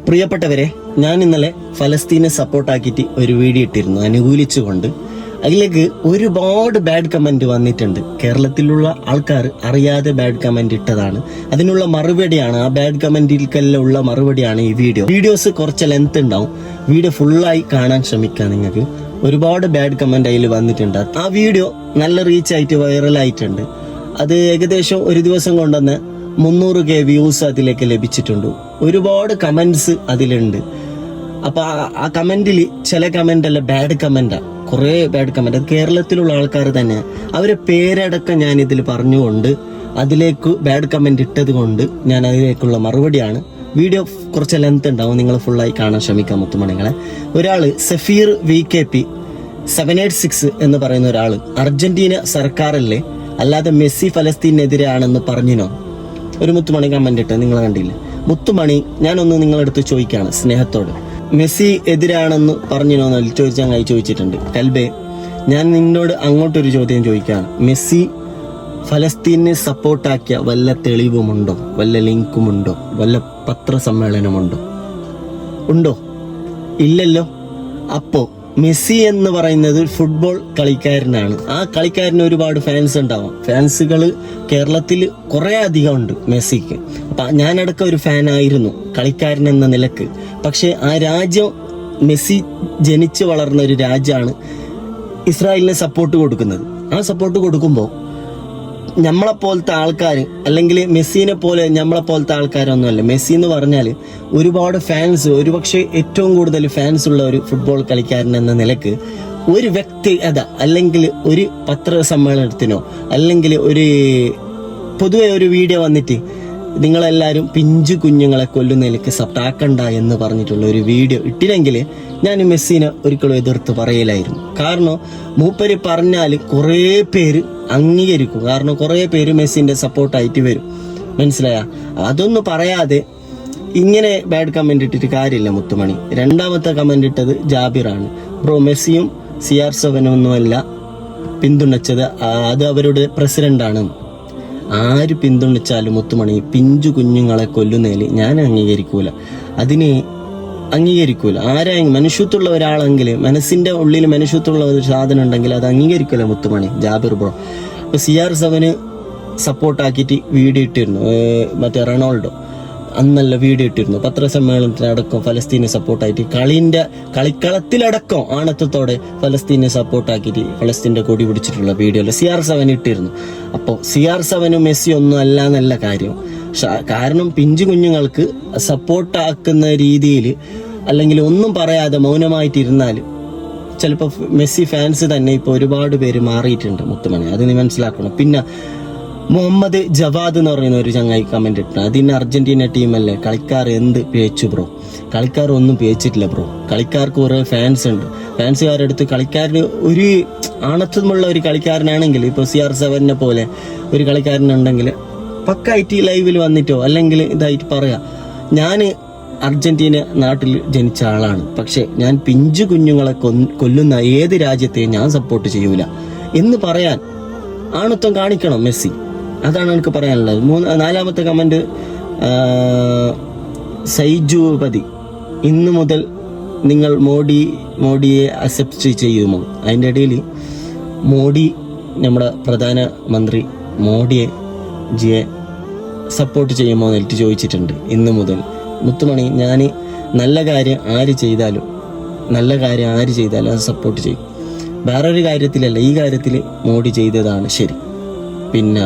പ്രിയപ്പെട്ടവരെ, ഞാൻ ഇന്നലെ ഫലസ്തീനെ സപ്പോർട്ടാക്കിയിട്ട് ഒരു വീഡിയോ ഇട്ടിരുന്നു അനുകൂലിച്ചുകൊണ്ട്. അതിലേക്ക് ഒരുപാട് ബാഡ് കമന്റ് വന്നിട്ടുണ്ട്. കേരളത്തിലുള്ള ആൾക്കാർ അറിയാതെ ബാഡ് കമന്റ് ഇട്ടതാണ്. അതിനുള്ള മറുപടിയാണ്, ആ ബാഡ് കമന്റിൽക്കെല്ലാം ഉള്ള മറുപടിയാണ് ഈ വീഡിയോസ് കുറച്ച് ലെങ്ത് ഉണ്ടാവും. വീഡിയോ ഫുള്ളായി കാണാൻ ശ്രമിക്കാം. നിങ്ങൾക്ക് ഒരുപാട് ബാഡ് കമന്റ് അതിൽ വന്നിട്ടുണ്ട്. ആ വീഡിയോ നല്ല റീച്ച് ആയിട്ട് വൈറലായിട്ടുണ്ട്. അത് ഏകദേശം ഒരു ദിവസം കൊണ്ടുവന്ന് 300K വ്യൂസ് അതിലേക്ക് ലഭിച്ചിട്ടുണ്ട്. ഒരുപാട് കമന്റ്സ് അതിലുണ്ട്. അപ്പൊ ആ കമന്റിൽ ചില കമന്റ് അല്ല ബാഡ് കമന്റാ, കുറെ ബാഡ് കമന്റ്. അത് കേരളത്തിലുള്ള ആൾക്കാർ തന്നെ, അവരെ പേരടക്കം ഞാൻ ഇതിൽ പറഞ്ഞുകൊണ്ട് അതിലേക്ക് ബാഡ് കമന്റ് ഇട്ടത് കൊണ്ട് ഞാൻ അതിലേക്കുള്ള മറുപടിയാണ്. വീഡിയോ കുറച്ച് ലെങ്ത് ഉണ്ടാവും, നിങ്ങൾ ഫുള്ളായി കാണാൻ ശ്രമിക്കാം മുത്തുമണികളെ. ഒരാള് സഫീർ VKP 786 എന്ന് പറയുന്ന ഒരാള്, അർജന്റീന സർക്കാരല്ലേ, അല്ലാതെ മെസ്സി ഫലസ്തീനെതിരെയാണെന്ന് പറഞ്ഞിനോ? ഒരു മുത്തുമണി കമന്റ് ഇട്ട് നിങ്ങൾ കണ്ടില്ല. മുത്തുമണി, ഞാനൊന്ന് നിങ്ങളടുത്ത് ചോദിക്കുകയാണ് സ്നേഹത്തോട്, മെസ്സി എതിരാണെന്ന് പറഞ്ഞിനോന്ന് ചോദിച്ചിട്ടുണ്ട്. കൽബേ, ഞാൻ നിന്നോട് അങ്ങോട്ടൊരു ചോദ്യം ചോദിക്കുകയാണ്. മെസ്സി ഫലസ്തീനെ സപ്പോർട്ടാക്കിയ വല്ല തെളിവുമുണ്ടോ? വല്ല ലിങ്കുമുണ്ടോ? വല്ല പത്രസമ്മേളനമുണ്ടോ? ഉണ്ടോ? ഇല്ലല്ലോ. അപ്പോ മെസ്സി എന്ന് പറയുന്നത് ഫുട്ബോൾ കളിക്കാരനാണ്. ആ കളിക്കാരന് ഒരുപാട് ഫാൻസ് ഉണ്ടാവാം. ഫാൻസുകൾ കേരളത്തിൽ കുറെ അധികം ഉണ്ട് മെസ്സിക്ക്. അപ്പൊ ഞാനടക്കം ഒരു ഫാനായിരുന്നു കളിക്കാരൻ എന്ന നിലക്ക്. പക്ഷെ ആ രാജ്യം, മെസ്സി ജനിച്ചു വളർന്ന ഒരു രാജ്യമാണ് ഇസ്രായേലിന് സപ്പോർട്ട് കൊടുക്കുന്നത്. ആ സപ്പോർട്ട് കൊടുക്കുമ്പോൾ നമ്മളെപ്പോലത്തെ ആൾക്കാർ, അല്ലെങ്കിൽ മെസ്സിനെ പോലെ നമ്മളെപ്പോലത്തെ ആൾക്കാരൊന്നുമല്ല. മെസ്സി എന്ന് പറഞ്ഞാൽ ഒരുപാട് ഫാൻസ്, ഒരുപക്ഷെ ഏറ്റവും കൂടുതൽ ഫാൻസ് ഉള്ള ഒരു ഫുട്ബോൾ കളിക്കാരൻ എന്ന നിലക്ക് ഒരു വ്യക്തിഗത അല്ലെങ്കിൽ ഒരു പത്രസമ്മേളനത്തിനോ അല്ലെങ്കിൽ ഒരു പൊതുവെ ഒരു വീഡിയോ വന്നിട്ട് നിങ്ങളെല്ലാവരും പിഞ്ചു കുഞ്ഞുങ്ങളെ കൊല്ലുന്നതിലേക്ക് സട്ടാക്കണ്ട എന്ന് പറഞ്ഞിട്ടുള്ള ഒരു വീഡിയോ ഇട്ടില്ലെങ്കിൽ ഞാൻ മെസ്സിനെ ഒരിക്കലും എതിർത്ത് പറയലായിരുന്നു. കാരണം മൂപ്പര് പറഞ്ഞാൽ കുറേ പേര് അംഗീകരിക്കും. കാരണം കുറേ പേര് മെസ്സിന്റെ സപ്പോർട്ടായിട്ട് വരും. മനസ്സിലായ? അതൊന്നും പറയാതെ ഇങ്ങനെ ബാഡ് കമന്റ് ഇട്ടിട്ട് കാര്യമില്ല മുത്തുമണി. രണ്ടാമത്തെ കമന്റ് ഇട്ടത് ജാബിറാണ്. ബ്രോ, മെസ്സിയും CR7 ഒന്നുമല്ല പിന്തുണച്ചത്, അത് അവരുടെ പ്രസിഡന്റാണ്. ആര് പിന്തുണച്ചാലും മുത്തുമണി പിഞ്ചു കുഞ്ഞുങ്ങളെ കൊല്ലുന്നതിൽ ഞാൻ അംഗീകരിക്കൂല. അതിന് അംഗീകരിക്കൂല. ആരെങ്കിലും മനുഷ്യത്വമുള്ള ഒരാളെങ്കിൽ, മനസ്സിന്റെ ഉള്ളിൽ മനുഷ്യത്വമുള്ള ഒരു സാധനം ഉണ്ടെങ്കിൽ അത് അംഗീകരിക്കൂല മുത്തുമണി. ജാബിർ ബ്രോ ഇപ്പൊ CR7 സപ്പോർട്ടാക്കിയിട്ട് വീഡിയോ ഇട്ടിരുന്നു. മറ്റേ റൊണാൾഡോ അന്നല്ല വീഡിയോ ഇട്ടിരുന്നു. പത്രസമ്മേളനത്തിനടക്കം ഫലസ്തീനെ സപ്പോർട്ടായിട്ട്, കളിക്കളത്തിലടക്കം ആണത്തത്തോടെ ഫലസ്തീനെ സപ്പോർട്ടാക്കിയിട്ട് ഫലസ്തീന്റെ കൊടി പിടിച്ചിട്ടുള്ള വീഡിയോയിൽ CR7 ഇട്ടിരുന്നു. അപ്പോൾ CR7 മെസ്സി ഒന്നും അല്ല എന്നല്ല കാര്യം. കാരണം പിഞ്ചു കുഞ്ഞുങ്ങൾക്ക് സപ്പോർട്ടാക്കുന്ന രീതിയിൽ അല്ലെങ്കിൽ ഒന്നും പറയാതെ മൗനമായിട്ടിരുന്നാൽ ചിലപ്പോൾ മെസ്സി ഫാൻസ് തന്നെ ഇപ്പോൾ ഒരുപാട് പേര് മാറിയിട്ടുണ്ട് മുത്തുമണി. അത് നീ മനസ്സിലാക്കണം. പിന്നെ മുഹമ്മദ് ജവാദ് എന്ന് പറയുന്ന ഒരു ചങ്ങായി കമന്റ് ഇട്ടു. അതിന് അർജന്റീന ടീമല്ലേ, കളിക്കാർ എന്ത് പേച്ചു ബ്രോ? കളിക്കാർ ഒന്നും പേച്ചിട്ടില്ല ബ്രോ. കളിക്കാർക്ക് കുറെ ഫാൻസ് ഉണ്ട്. ഫാൻസുകാരെടുത്ത് കളിക്കാരന് ഒരു ആണത്വമുള്ള ഒരു കളിക്കാരനാണെങ്കിൽ, ഇപ്പോൾ CR7 പോലെ ഒരു കളിക്കാരനുണ്ടെങ്കിൽ പക്കായിട്ട് ലൈവിൽ വന്നിട്ടോ അല്ലെങ്കിൽ ഇതായിട്ട് പറയാം, ഞാൻ അർജന്റീന നാട്ടിൽ ജനിച്ച ആളാണ്, പക്ഷെ ഞാൻ പിഞ്ചു കുഞ്ഞുങ്ങളെ കൊല്ലുന്ന ഏത് രാജ്യത്തെയും ഞാൻ സപ്പോർട്ട് ചെയ്യൂല എന്ന് പറയാൻ ആണത്വം കാണിക്കണം മെസ്സി. അതാണ് എനിക്ക് പറയാനുള്ളത്. നാലാമത്തെ കമന്റ് സൈജുപതി, ഇന്നു മുതൽ നിങ്ങൾ മോഡിയെ അക്സെപ്റ്റ് ചെയ്യുമോ? അതിൻ്റെ ഇടയിൽ മോഡി, നമ്മുടെ പ്രധാനമന്ത്രി മോഡിയെ സപ്പോർട്ട് ചെയ്യുമോ എന്നിട്ട് ചോദിച്ചിട്ടുണ്ട്. ഇന്നു മുതൽ മുത്തുമണി, ഞാൻ നല്ല കാര്യം ആര് ചെയ്താലും അത് സപ്പോർട്ട് ചെയ്യും. വേറൊരു കാര്യത്തിലല്ല, ഈ കാര്യത്തിൽ മോഡി ചെയ്തതാണ് ശരി. പിന്നെ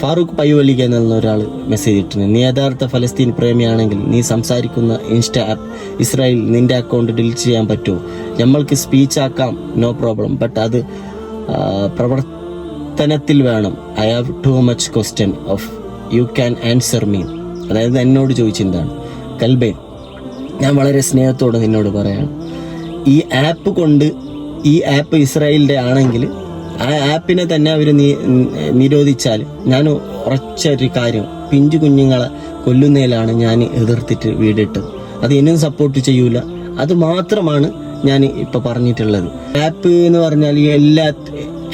ഫാറൂഖ് പയ്യോലിക്ക എന്നുള്ള ഒരാൾ മെസ്സേജ് ഇട്ടിട്ടുണ്ട്. നീ യഥാർത്ഥ ഫലസ്തീൻ പ്രേമിയാണെങ്കിൽ നീ സംസാരിക്കുന്ന ഇൻസ്റ്റ ആപ്പ് ഇസ്രായേൽ നിന്റെ അക്കൗണ്ട് ഡിലീറ്റ് ചെയ്യാൻ പറ്റുമോ? നമ്മൾക്ക് സ്പീച്ച് ആക്കാം, നോ പ്രോബ്ലം, ബട്ട് അത് പ്രവർത്തനത്തിൽ വേണം. I have too much question of you can answer me. അതായത് എന്നോട് ചോദിച്ചിട്ടാണ്. കൽബേ, ഞാൻ വളരെ സ്നേഹത്തോടെ നിന്നോട് പറയാണ്, ഈ ആപ്പ് ഇസ്രായേലിൻ്റെ ആണെങ്കിൽ ആ ആപ്പിനെ തന്നെ അവർ നിരോധിച്ചാൽ ഞാൻ ഉറച്ചൊരു കാര്യം, പിഞ്ചു കുഞ്ഞുങ്ങളെ കൊല്ലുന്നതിലാണ് ഞാൻ എതിർത്തിട്ട് വീടിട്ടത്. അത് ഇനിയും സപ്പോർട്ട് ചെയ്യൂല. അത് മാത്രമാണ് ഞാൻ ഇപ്പം പറഞ്ഞിട്ടുള്ളത്. ആപ്പ് എന്ന് പറഞ്ഞാൽ എല്ലാ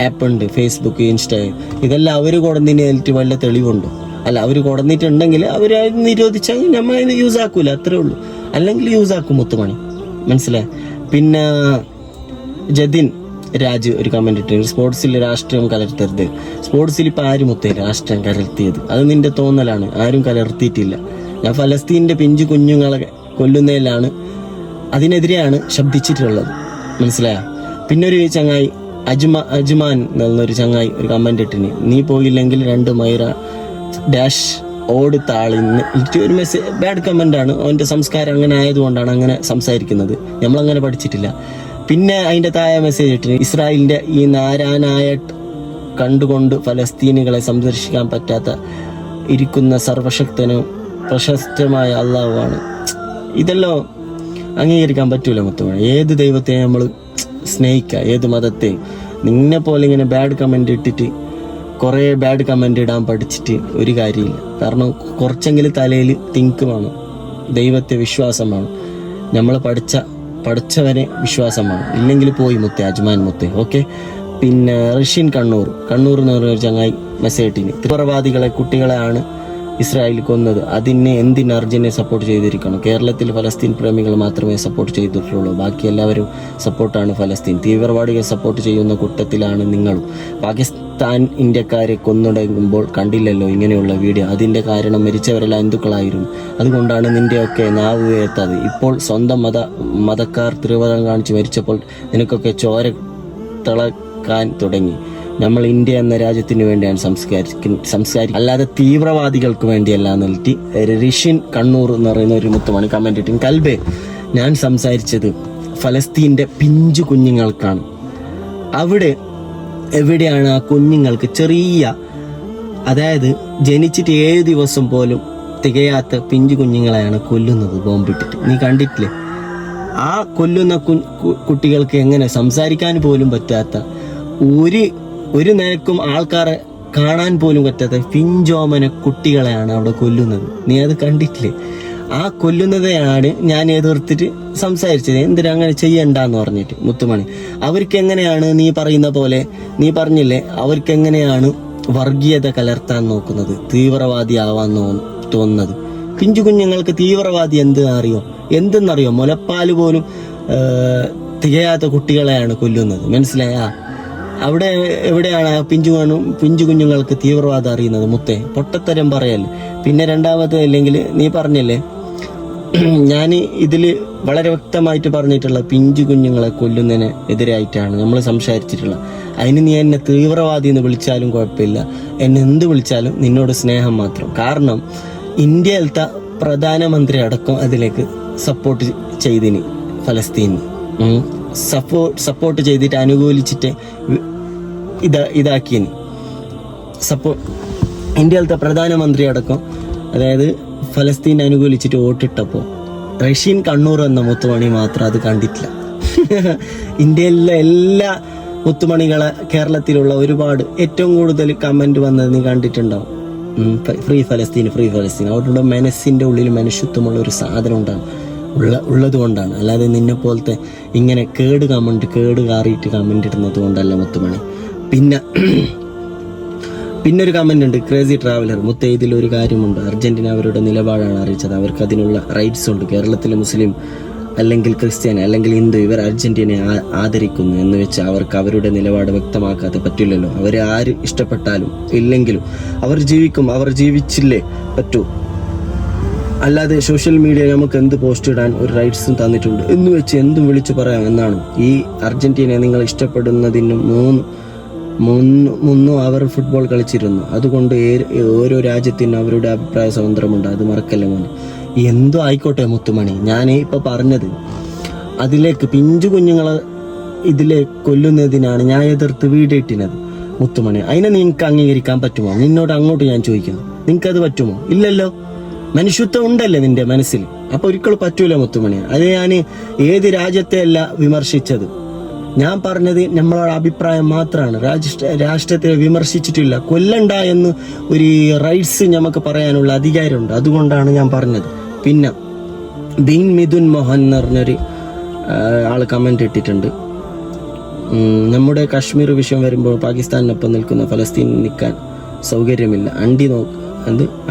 ആപ്പ് ഉണ്ട്, ഫേസ്ബുക്ക്, ഇൻസ്റ്റ, ഇതെല്ലാം അവർ കൊടുന്നതിന് വല്ല തെളിവുണ്ടോ? അല്ല അവർ കൊടുന്നിട്ടുണ്ടെങ്കിൽ അവർ നിരോധിച്ചാൽ നമ്മൾ അതിന് യൂസ് ആക്കൂല, അത്രേ ഉള്ളൂ. അല്ലെങ്കിൽ യൂസ് ആക്കും മുത്തുമണി, മനസ്സിലായി. പിന്നെ ജതിൻ രാജ് ഒരു കമന്റ് ഇട്ടിട്ടുണ്ട്, സ്പോർട്സിൽ രാഷ്ട്രീയം കലർത്തരുത്. സ്പോർട്സിൽ ഇപ്പം ആരും മുത്തേ രാഷ്ട്രീയം കലർത്തിയത്? അത് നിന്റെ തോന്നലാണ്, ആരും കലർത്തിയിട്ടില്ല. ഞാൻ ഫലസ്തീൻ്റെ പിഞ്ചു കുഞ്ഞുങ്ങളെ കൊല്ലുന്നതിലാണ്, അതിനെതിരെയാണ് ശബ്ദിച്ചിട്ടുള്ളത്, മനസ്സിലായ. പിന്നെ ഒരു ചങ്ങായി അജ്മാൻ എന്നൊരു ചങ്ങായി ഒരു കമന്റ് ഇട്ടിന്, നീ പോയില്ലെങ്കിൽ 2 മൈറ ഡാഷ് ഓട് താളിന്ന്. ഒരു മെസ്സേജ് ബാഡ് കമന്റ് ആണ്. അവൻ്റെ സംസ്കാരം അങ്ങനെ ആയതുകൊണ്ടാണ് അങ്ങനെ സംസാരിക്കുന്നത്, നമ്മളങ്ങനെ പഠിച്ചിട്ടില്ല. പിന്നെ അതിൻ്റെ താഴെ മെസ്സേജ് ഇട്ടിന്, ഇസ്രായേലിൻ്റെ ഈ നാരാനായ കണ്ടുകൊണ്ട് ഫലസ്തീനികളെ സംരക്ഷിക്കാൻ പറ്റാത്ത ഇരിക്കുന്ന സർവശക്തനും പ്രശസ്തമായ അള്ളാഹുവാണ്. ഇതെല്ലാം അംഗീകരിക്കാൻ പറ്റൂല മുത്തുമണി. ഏത് ദൈവത്തെ നമ്മൾ സ്നേഹിക്കുക, ഏത് മതത്തെ. നിന്നെ പോലെ ഇങ്ങനെ ബാഡ് കമന്റ് ഇട്ടിട്ട് കുറേ ബാഡ് കമന്റ് ഇടാൻ പഠിച്ചിട്ട് ഒരു കാര്യമില്ല. കാരണം കുറച്ചെങ്കിലും തലയിൽ തിങ്ക് വേണം, ദൈവത്തെ വിശ്വാസം വേണം, നമ്മൾ പഠിച്ചവനെ വിശ്വാസം വേണം. ഇല്ലെങ്കിൽ പോയി മുത്തേ, അജ്മാൻ മുത്തേ. ഓക്കെ. പിന്നെ റഷ്യൻ കണ്ണൂർ എന്ന് പറഞ്ഞൊരു ചങ്ങായി മെസ്സേജ് ഇട്ടിന്, തീവ്രവാദികളെ കുട്ടികളെയാണ് ഇസ്രായേൽ കൊന്നത്, അതിനെ എന്തിന് അർജന്റീനെ സപ്പോർട്ട് ചെയ്തിരിക്കണം? കേരളത്തിൽ ഫലസ്തീൻ പ്രേമികൾ മാത്രമേ സപ്പോർട്ട് ചെയ്തിട്ടുള്ളൂ, ബാക്കി എല്ലാവരും സപ്പോർട്ടാണ് ഫലസ്തീൻ. തീവ്രവാദികളെ സപ്പോർട്ട് ചെയ്യുന്ന കൂട്ടത്തിലാണ് നിങ്ങളും. പാകിസ്ഥാൻ ഇന്ത്യക്കാരെ കൊന്നുടങ്ങുമ്പോൾ കണ്ടില്ലല്ലോ ഇങ്ങനെയുള്ള വീഡിയോ? അതിൻ്റെ കാരണം മരിച്ചവരെല്ലാം ഹിന്ദുക്കളായിരുന്നു, അതുകൊണ്ടാണ് നിൻ്റെയൊക്കെ നാവ് ഉയർത്താതെ. ഇപ്പോൾ സ്വന്തം മതക്കാർ തീവ്രവാദം കാണിച്ച് മരിച്ചപ്പോൾ നിനക്കൊക്കെ ചോര തിളക്കാൻ തുടങ്ങി. നമ്മൾ ഇന്ത്യ എന്ന രാജ്യത്തിന് വേണ്ടിയാണ് സംസ്കാരിക്കും, അല്ലാതെ തീവ്രവാദികൾക്ക് വേണ്ടിയല്ല എന്നിട്ട് ഋഷിൻ കണ്ണൂർ എന്ന് പറയുന്ന ഒരു മുത്തുമണി കമന്റ് ഇട്ടു. കൽബേ, ഞാൻ സംസാരിച്ചത് ഫലസ്തീൻ്റെ പിഞ്ചു കുഞ്ഞുങ്ങൾക്കാണ്. അവിടെ എവിടെയാണ് ആ കുഞ്ഞുങ്ങൾക്ക് ചെറിയ, അതായത് ജനിച്ചിട്ട് 7 ദിവസം പോലും തികയാത്ത പിഞ്ചു കുഞ്ഞുങ്ങളെയാണ് കൊല്ലുന്നത് ബോംബിട്ടിട്ട്. നീ കണ്ടിട്ടില്ലേ? ആ കൊല്ലുന്ന കുട്ടികൾക്ക് എങ്ങനെ സംസാരിക്കാൻ പോലും പറ്റാത്ത, ഒരു നിലക്കും ആൾക്കാരെ കാണാൻ പോലും പറ്റാത്ത പിഞ്ചോമന കുട്ടികളെയാണ് അവിടെ കൊല്ലുന്നത്. നീ അത് കണ്ടിട്ടില്ലേ? ആ കൊല്ലുന്നതെയാണ് ഞാൻ എതിർത്തിട്ട് സംസാരിച്ചത്, എന്തിനാ അങ്ങനെ ചെയ്യണ്ടെന്ന് പറഞ്ഞിട്ട്. മുത്തുമണി, അവർക്ക് എങ്ങനെയാണ് നീ പറയുന്ന പോലെ, നീ പറഞ്ഞില്ലേ, അവർക്ക് എങ്ങനെയാണ് വർഗീയത കലർത്താൻ നോക്കുന്നത്, തീവ്രവാദി ആവാൻ തോന്നുന്നത്? പിഞ്ചു കുഞ്ഞുങ്ങൾക്ക് തീവ്രവാദി എന്തെന്നറിയോ? മുലപ്പാല് പോലും തികയാത്ത കുട്ടികളെയാണ് കൊല്ലുന്നത്, മനസ്സിലായ? അവിടെ എവിടെയാണ് പിഞ്ചു കുഞ്ഞുങ്ങൾക്ക് തീവ്രവാദം അറിയുന്നത്? മുത്തേ, പൊട്ടത്തരം പറയല്ലേ. പിന്നെ രണ്ടാമത്, അല്ലെങ്കിൽ നീ പറഞ്ഞല്ലേ, ഞാൻ ഇതിൽ വളരെ വ്യക്തമായിട്ട് പറഞ്ഞിട്ടുള്ള പിഞ്ചു കുഞ്ഞുങ്ങളെ കൊല്ലുന്നതിന് എതിരായിട്ടാണ് നമ്മൾ സംസാരിച്ചിട്ടുള്ളത്. അതിന് നീ എന്നെ തീവ്രവാദി എന്ന് വിളിച്ചാലും കുഴപ്പമില്ല, എന്നെ എന്ത് വിളിച്ചാലും നിന്നോട് സ്നേഹം മാത്രം. കാരണം ഇന്ത്യയിലത്തെ പ്രധാനമന്ത്രി അടക്കം അതിലേക്ക് സപ്പോർട്ട് ചെയ്തിന്, ഫലസ്തീന് സപ്പോർട്ട് ചെയ്തിട്ട് അനുകൂലിച്ചിട്ട് ഇതാക്കിന്. ഇന്ത്യയിലത്തെ പ്രധാനമന്ത്രി അടക്കം, അതായത് ഫലസ്തീനെ അനുകൂലിച്ചിട്ട് വോട്ടിട്ടപ്പോൾ റഷ്യൻ കണ്ണൂർ എന്ന മുത്തുമണി മാത്രം അത് കണ്ടിട്ടില്ല. ഇന്ത്യയിലെ എല്ലാ മുത്തുമണികളെ കേരളത്തിലുള്ള ഒരുപാട് ഏറ്റവും കൂടുതൽ കമന്റ് വന്നത് നീ കണ്ടിട്ടുണ്ടാവും. ഫ്രീ ഫലസ്തീൻ. അവരുടെ മനസ്സിൻ്റെ ഉള്ളിൽ മനുഷ്യത്വമുള്ള ഒരു സാധനം ഉള്ളത് കൊണ്ടാണ്, അല്ലാതെ നിന്നെ പോലത്തെ ഇങ്ങനെ കേട് കാറിയിട്ട് കമന്റ് ഇടുന്നത് കൊണ്ടല്ല മുത്തുമണി. പിന്നെ ഒരു കമന്റ് ഉണ്ട്, ക്രേസി ട്രാവലർ. മുത്തേ, ഇതിലൊരു കാര്യമുണ്ട്, അർജന്റീന അവരുടെ നിലപാടാണ് അറിയിച്ചത്, അവർക്ക് അതിനുള്ള റൈറ്റ്സ് ഉണ്ട്. കേരളത്തിലെ മുസ്ലിം അല്ലെങ്കിൽ ക്രിസ്ത്യൻ അല്ലെങ്കിൽ ഹിന്ദു ഇവർ അർജന്റീനയെ ആദരിക്കുന്നു എന്ന് വെച്ച് അവർക്ക് അവരുടെ നിലപാട് വ്യക്തമാക്കാതെ പറ്റില്ലല്ലോ. അവരെ ആര് ഇഷ്ടപ്പെട്ടാലും ഇല്ലെങ്കിലും അവർ ജീവിച്ചില്ലേ പറ്റൂ. അല്ലാതെ സോഷ്യൽ മീഡിയ നമുക്ക് എന്ത് പോസ്റ്റ് ഇടാൻ ഒരു റൈറ്റ്സും തന്നിട്ടുണ്ട് എന്ന് വെച്ച് എന്തും വിളിച്ചു പറയാം എന്നാണ്. ഈ അർജന്റീനയെ നിങ്ങൾ ഇഷ്ടപ്പെടുന്നതിന് മുന്നും അവർ ഫുട്ബോൾ കളിച്ചിരുന്നു. അതുകൊണ്ട് ഓരോ രാജ്യത്തിനും അവരുടെ അഭിപ്രായ സ്വാതന്ത്ര്യമുണ്ട്, അത് മറക്കല്ലേ മോനെ. എന്തോ ആയിക്കോട്ടെ മുത്തുമണി, ഞാൻ ഇപ്പൊ പറഞ്ഞത് അതിലേക്ക് പിഞ്ചു കുഞ്ഞുങ്ങളെ ഇതിലെ കൊല്ലുന്നതിനാണ് ഞാൻ എതിർത്ത് വീഡിയോ ഇട്ടിനത് മുത്തുമണി. അതിനെ നിങ്ങൾക്ക് അംഗീകരിക്കാൻ പറ്റുമോ? നിന്നോട് അങ്ങോട്ട് ഞാൻ ചോദിക്കുന്നു, നിങ്ങൾക്കത് പറ്റുമോ? ഇല്ലല്ലോ. മനുഷ്യത്വം ഉണ്ടല്ലേ നിന്റെ മനസ്സിൽ, അപ്പൊ ഒരിക്കലും പറ്റൂല മുത്തുമണി. അത് ഞാൻ ഏത് രാജ്യത്തെ അല്ല വിമർശിച്ചത്, ഞാൻ പറഞ്ഞത് നമ്മളോട് അഭിപ്രായം മാത്രമാണ്. രാഷ്ട്രത്തെ വിമർശിച്ചിട്ടില്ല. കൊല്ലണ്ട എന്ന് ഒരു റൈറ്റ്സ് നമുക്ക് പറയാനുള്ള അധികാരമുണ്ട്, അതുകൊണ്ടാണ് ഞാൻ പറഞ്ഞത്. പിന്നെ ബീൻ മിഥുൻ മോഹൻ എന്ന് പറഞ്ഞൊരു ആള് കമന്റ് ഇട്ടിട്ടുണ്ട്, നമ്മുടെ കാശ്മീർ വിഷയം വരുമ്പോൾ പാകിസ്ഥാനിനൊപ്പം നിൽക്കുന്ന ഫലസ്തീൻ നിൽക്കാൻ സൗകര്യമില്ല,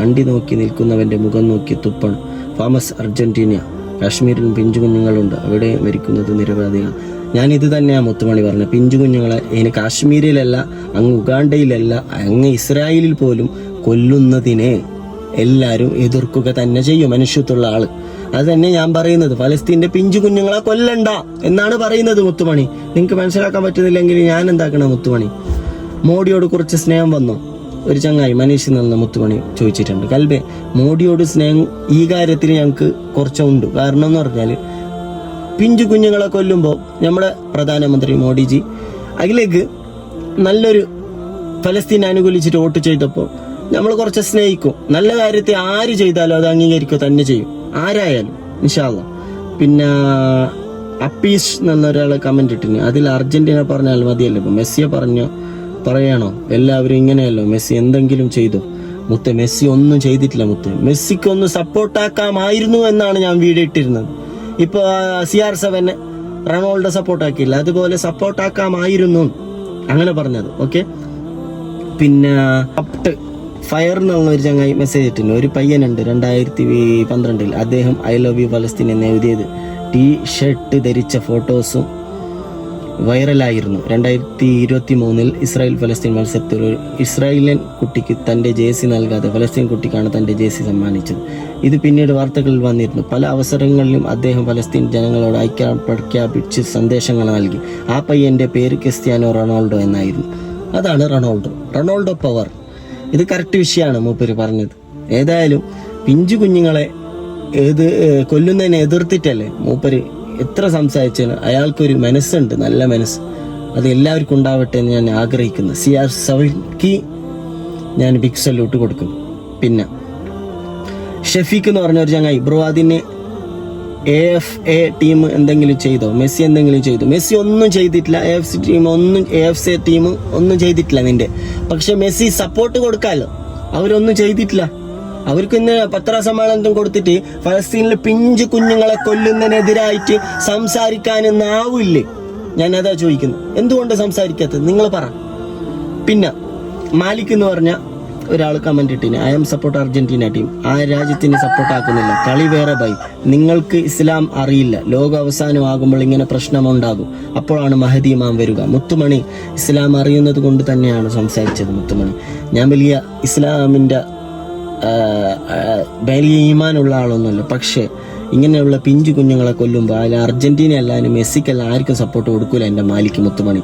അണ്ടി നോക്കി നിൽക്കുന്നവൻ്റെ മുഖം നോക്കി തുപ്പണം. Famous Argentina. കാശ്മീരിൽ പിഞ്ചു കുഞ്ഞുങ്ങളുണ്ട്, അവിടെ മരിക്കുന്നത് നിരവധിയാണ്. ഞാനിത് തന്നെയാണ് മുത്തുമണി പറഞ്ഞത്. പിഞ്ചു കുഞ്ഞുങ്ങളെ ഇനി കാശ്മീരിലല്ല, അങ്ങ് ഉഗാണ്ടയിലല്ല, അങ്ങ് ഇസ്രായേലിൽ പോലും കൊല്ലുന്നതിനെ എല്ലാവരും എതിർക്കുക തന്നെ ചെയ്യും മനുഷ്യത്തുള്ള ആള്. അത് തന്നെ ഞാൻ പറയുന്നത്. ഫലസ്തീന്റെ പിഞ്ചു കുഞ്ഞുങ്ങളെ കൊല്ലണ്ട എന്നാണ് പറയുന്നത് മുത്തുമണി. നിങ്ങൾക്ക് മനസ്സിലാക്കാൻ പറ്റുന്നില്ലെങ്കിൽ ഞാൻ എന്താക്കണം മുത്തുമണി? മോഡിയോട് കുറച്ച് സ്നേഹം വന്നോ? ഒരു ചങ്ങായി മനീഷ് എന്ന മുത്തുമണി ചോദിച്ചിട്ടുണ്ട്. കൽബെ, മോഡിയോട് സ്നേഹം ഈ കാര്യത്തിൽ ഞങ്ങൾക്ക് കുറച്ചുണ്ട്. കാരണം എന്ന് പറഞ്ഞാൽ പിഞ്ചു കുഞ്ഞുങ്ങളെ കൊല്ലുമ്പോൾ നമ്മുടെ പ്രധാനമന്ത്രി മോഡിജി അതിലേക്ക് നല്ലൊരു ഫലസ്തീനെ അനുകൂലിച്ചിട്ട് വോട്ട് ചെയ്തപ്പോൾ നമ്മൾ കുറച്ച് സ്നേഹിക്കും. നല്ല കാര്യത്തെ ആര് ചെയ്താലും അത് അംഗീകരിക്കുക തന്നെ ചെയ്യും, ആരായാലും ഇൻഷാ അല്ലാഹ്. പിന്നെ അപ്പീഷ് എന്നൊരാളെ കമന്റ് ഇട്ടിന്. അതിൽ അർജന്റീന പറഞ്ഞാൽ മതിയല്ലോ, ഇപ്പൊ മെസ്സിയെ പറയണോ? എല്ലാവരും ഇങ്ങനെയല്ലോ, മെസ്സി എന്തെങ്കിലും ചെയ്തു? മെസ്സി ഒന്നും ചെയ്തിട്ടില്ല. മെസ്സിക്ക് ഒന്ന് സപ്പോർട്ടാക്കാമായിരുന്നു എന്നാണ് ഞാൻ വീഡിയോ ഇട്ടിരുന്നത്. ഇപ്പൊ CR7 റൊണാൾഡോ സപ്പോർട്ടാക്കിയില്ല, അതുപോലെ സപ്പോർട്ടാക്കാമായിരുന്നു അങ്ങനെ പറഞ്ഞത്. ഓക്കെ. പിന്നെ ഫയർ എന്നുള്ള ഒരു ചങ്ങായി മെസ്സേജ് ഇട്ടിരുന്നു. ഒരു പയ്യനുണ്ട് 2012 അദ്ദേഹം ഐ ലവ് യു ഫലസ്തീൻ എന്ന് എഴുതിയത് ഷർട്ട് ധരിച്ച ഫോട്ടോസും വൈറലായിരുന്നു. 2023 ഇസ്രായേൽ ഫലസ്തീൻ മത്സരത്തിൽ ഒരു ഇസ്രായേലിയൻ കുട്ടിക്ക് തന്റെ ജേഴ്സി നൽകാതെ ഫലസ്തീൻ കുട്ടിക്കാണ് തന്റെ ജേഴ്സി സമ്മാനിച്ചത്. ഇത് പിന്നീട് വാർത്തകളിൽ വന്നിരുന്നു. പല അവസരങ്ങളിലും അദ്ദേഹം ഫലസ്തീൻ ജനങ്ങളോട് ഐക്യം പ്രഖ്യാപിച്ച് സന്ദേശങ്ങൾ നൽകി. ആ പയ്യന്റെ പേര് ക്രിസ്ത്യാനോ റൊണാൾഡോ എന്നായിരുന്നു. അതാണ് റൊണാൾഡോ പവർ. ഇത് കറക്റ്റ് വിഷയമാണ് മൂപ്പര് പറഞ്ഞത്. ഏതായാലും പിഞ്ചു കുഞ്ഞുങ്ങളെ കൊല്ലുന്നതിനെ എതിർത്തിട്ടല്ലേ മൂപ്പര് എത്ര സംസാരിച്ചാലും അയാൾക്കൊരു മനസ്സുണ്ട്, നല്ല മനസ്സ്. അത് എല്ലാവർക്കും ഉണ്ടാവട്ടെ എന്ന് ഞാൻ ആഗ്രഹിക്കുന്നു. CR7 ഞാൻ ബിഗ് സല്യൂട്ട് കൊടുക്കുന്നു. പിന്നെ ഷെഫീഖ് എന്ന് പറഞ്ഞ ഒരു ചങ്ങായി, ബ്രോ അതിന് AFA ടീം എന്തെങ്കിലും ചെയ്തോ? മെസ്സി എന്തെങ്കിലും ചെയ്തു? മെസ്സി ഒന്നും ചെയ്തിട്ടില്ല. AFC ടീം ഒന്നും ചെയ്തിട്ടില്ല നിന്റെ. പക്ഷെ മെസ്സി സപ്പോർട്ട് കൊടുക്കാമല്ലോ. അവരൊന്നും ചെയ്തിട്ടില്ല. അവർക്ക് ഇന്ന് പത്രസമ്മേളനം കൊടുത്തിട്ട് ഫലസ്തീനിലെ പിഞ്ചു കുഞ്ഞുങ്ങളെ കൊല്ലുന്നതിനെതിരായിട്ട് സംസാരിക്കാനെന്നാവില്ലേ? ഞാൻ അതാ ചോദിക്കുന്നത്. എന്തുകൊണ്ട് സംസാരിക്കാത്തത് നിങ്ങൾ പറ. പിന്നെ മാലിക് എന്ന് പറഞ്ഞ ഒരാൾ കമന്റ് ഇട്ടിന്, I am support Argentina team. ആ രാജ്യത്തിന് സപ്പോർട്ട് ആക്കുന്നില്ല, കളി വേറെ ബൈ. നിങ്ങൾക്ക് ഇസ്ലാം അറിയില്ല, ലോക അവസാനമാകുമ്പോൾ ഇങ്ങനെ പ്രശ്നമുണ്ടാകും, അപ്പോഴാണ് മഹദി ഇമാം വരിക. മുത്തുമണി ഇസ്ലാം അറിയുന്നത് കൊണ്ട് തന്നെയാണ് സംസാരിച്ചത്. മുത്തുമണി, ഞാൻ വലിയ ഇസ്ലാമിന്റെ വലിയ ഈമാനുള്ള ആളൊന്നുമല്ല. പക്ഷേ ഇങ്ങനെയുള്ള പിഞ്ചു കുഞ്ഞുങ്ങളെ കൊല്ലുമ്പോൾ അതിൽ അർജന്റീന അല്ലാനും മെസ്സിക്കല്ല ആർക്കും സപ്പോർട്ട് കൊടുക്കൂല എൻ്റെ മാലിക് മുത്തുമണി.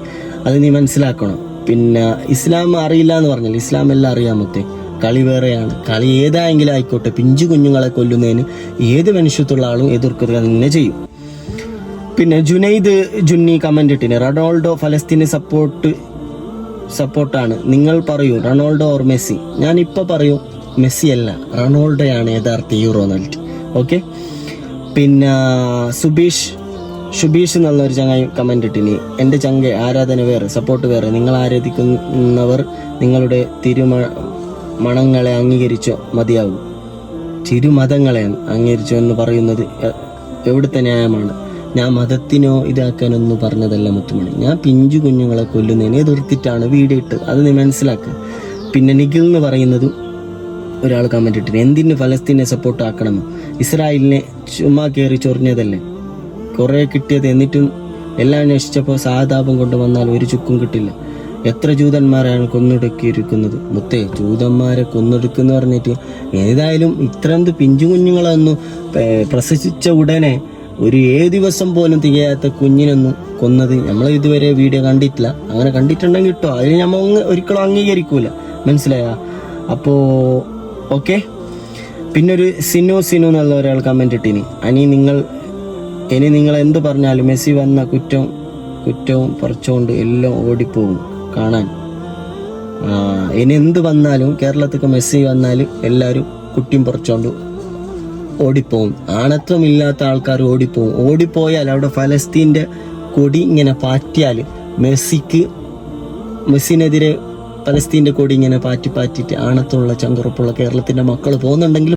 അത് നീ മനസ്സിലാക്കണം. പിന്നെ ഇസ്ലാം അറിയില്ല എന്ന് പറഞ്ഞാൽ ഇസ്ലാം എല്ലാം അറിയാൻ മുത്തേ. കളി വേറെയാണ്. കളി ഏതായെങ്കിലും ആയിക്കോട്ടെ, പിഞ്ചു കുഞ്ഞുങ്ങളെ കൊല്ലുന്നതിന് ഏത് മനുഷ്യത്തുള്ള ആളും എതിർക്കുക തന്നെ ചെയ്യും. പിന്നെ ജുന്നി കമന്റ് ഇട്ടിന്, റൊണാൾഡോ ഫലസ്തീന് സപ്പോർട്ടാണ്. നിങ്ങൾ പറയൂ റൊണാൾഡോ ഓർ മെസ്സി? ഞാനിപ്പോൾ പറയൂ മെസ്സി അല്ല, റൊണാൾഡോയാണ് യഥാർത്ഥ യൂറോണാൾഡ്. ഓക്കെ. പിന്നെ ഷുബീഷ് എന്നുള്ളൊരു ചങ്ങായി കമന്റ് ഇട്ടിനി, എൻ്റെ ചങ്ക ആരാധന വേറെ, സപ്പോർട്ട് വേറെ. നിങ്ങൾ ആരാധിക്കുന്നവർ നിങ്ങളുടെ തിരുമണങ്ങളെ അംഗീകരിച്ചോ മതിയാകും. തിരുമതങ്ങളെ അംഗീകരിച്ചോ എന്ന് പറയുന്നത് എവിടുത്തെ ന്യായമാണ്? ഞാൻ മതത്തിനോ ഇതാക്കാനൊന്നും പറഞ്ഞതല്ല മുത്തുമണി. ഞാൻ പിഞ്ചു കുഞ്ഞുങ്ങളെ കൊല്ലുന്നതിനെ എതിർത്തിട്ടാണ് വീഡിയോ ഇട്ട്. അത് നീ മനസ്സിലാക്കുക. പിന്നെ നിഖിൽ എന്ന് പറയുന്നത് ഒരാൾ കമന്റ് ഇട്ടിന്, എന്തിന് ഫലസ്തീനെ സപ്പോർട്ട് ആക്കണമെന്ന്? ഇസ്രായേലിനെ ചുമ്മാ കയറി ചൊറിഞ്ഞതല്ലേ, കുറേ കിട്ടിയത്. എന്നിട്ടും എല്ലാം നശിച്ചപ്പോൾ സഹതാപം കൊണ്ട് വന്നാൽ ഒരു ചുക്കും കിട്ടില്ല. എത്ര ജൂതന്മാരാണ് കൊന്നൊടുക്കിയിരിക്കുന്നത് മുത്തേ. ജൂതന്മാരെ കൊന്നൊടുക്കുന്ന പറഞ്ഞിട്ട് ഏതായാലും ഇത്രന്ത് പിഞ്ചു കുഞ്ഞുങ്ങളൊന്നും പ്രസവിച്ച ഉടനെ ഒരു 7 ദിവസം പോലും തികയാത്ത കുഞ്ഞിനൊന്നും കൊന്നത് നമ്മൾ ഇതുവരെ വീഡിയോ കണ്ടിട്ടില്ല. അങ്ങനെ കണ്ടിട്ടുണ്ടെങ്കിൽ കിട്ടോ, അതിന് നമ്മൾ ഒരിക്കലും അംഗീകരിക്കൂല. മനസ്സിലായ? അപ്പോ ഓക്കെ. പിന്നൊരു സിനു എന്നുള്ള ഒരാൾ കമന്റ് ഇട്ടിനി, ഇനി നിങ്ങൾ എന്ത് പറഞ്ഞാലും മെസ്സി വന്ന കുറ്റവും പറിച്ചുകൊണ്ട് എല്ലാം ഓടിപ്പോകും കാണാൻ. ഇനി എന്ത് വന്നാലും കേരളത്തിലേക്ക് മെസ്സി വന്നാൽ എല്ലാവരും കുട്ടിയും പറിച്ചുകൊണ്ട് ഓടിപ്പോവും. ആണത്വമില്ലാത്ത ആൾക്കാർ ഓടിപ്പോയാൽ അവിടെ ഫലസ്തീൻ്റെ കൊടി ഇങ്ങനെ പാറ്റിയാൽ മെസ്സിനെതിരെ ഫലസ്തീൻ്റെ കൊടി ഇങ്ങനെ പാറ്റിയിട്ട് ആണത്തുള്ള ചങ്കുറപ്പുള്ള കേരളത്തിൻ്റെ മക്കൾ പോകുന്നുണ്ടെങ്കിൽ